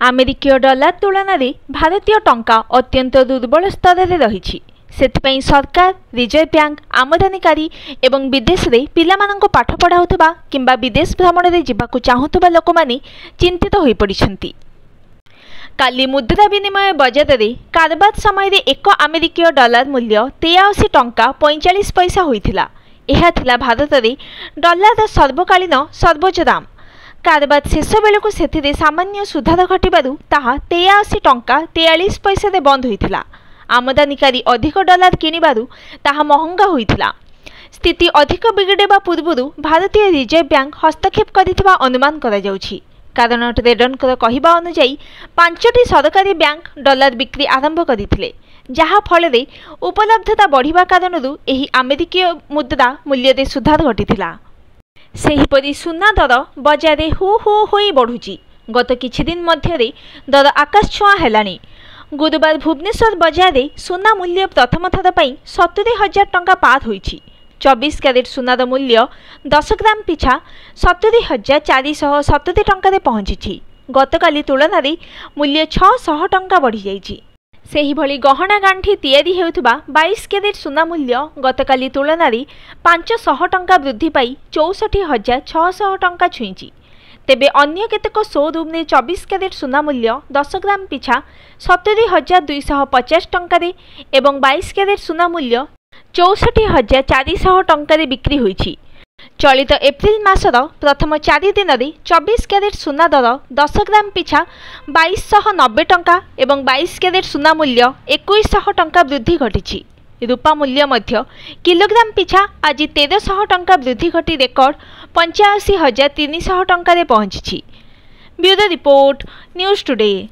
आमेरिकीय dollar तुलन में भारतीय टंका अत्यंत दुर्बल स्तर में रही। सेथिपाई सरकार, रिजर्व बैंक, आमदानीकारी एवं विदेश में पिलामानंको पाठ पढ़ाउथबा किंबा विदेश भ्रमण में जिबाकु चाहुथबा लोक माने चिंतित होई पड़िछंती। काली मुद्रा विनिमय बजार में कारबार समय एक आमेरिकीय डॉलर मूल्य 83 टंका 45 पैसा होइथिला। एहा थिला भारत में डॉलर सर्वकालीन सर्वोच्च दाम। कारबार शेष बेलू से सामान्य सुधार घटू ताहा 83 टंका 43 पैसा बंद होइथिला। आमदानीकारी अधिक डॉलर किनिबारु ताहा महंगा होइथिला। स्थिति अधिक बिगड़ेबा पूर्व भारतीय रिजर्व बैंक हस्तक्षेप करिथिबा अनुमान करा जाउछि। कारण ट्रेडरଙ୍କର କହିବା अनुଯାयी 5ଟି सरकारी बैंक डॉलर बिक्री आरंभ करथिले, जहा फल उपलब्धता बढ़िबा कारणरू एही अमेरिकीय मुद्रा मूल्य रे सुधार घटिथिला। सेहीपरि सुना दर बजार हु हु होई बढ़ुची। गत किछि दिन मध्य दर आकाश छुआ हेलानी। गुरुवार भुवनेश्वर बजार में सुना मूल्य प्रथम थर पर 70,000 टंका पार होईछि। 24 कैरेट सुनार मूल्य 10 ग्राम पिछा 70,470 टंका पहुंची। गतकाली तुलन में मूल्य 600 टंका बढ़ी जाइछि। सेहीभଳି गहना गांठी तैयारी हेउथबा 22 कैरेट सुना मूल्य गतकाली तुलन में 500 टंका वृद्धि पाई 64,600 टंका छुईछि। तेबे अन्य केतेक शोरूम ने 24 कैरेट सुना मूल्य 10 ग्राम पिछा 70,250 टंका एवं 22 कैरेट सुना मूल्य 64,400 टंका बिक्री होईछि। चलित एप्रिल मासर प्रथम 4 दिन में 24 कैरेट सुना दर 10 ग्राम पिछा 2290 टंका एवं 22 कैरेट सुना मूल्य 2100 टंका वृद्धि घटी। रूपा मूल्य मध्य किलोग्राम पिछा आज 1300 टंका वृद्धि घटी रेकर्ड 85,300 टंका पहुंची। Bureau report, news today.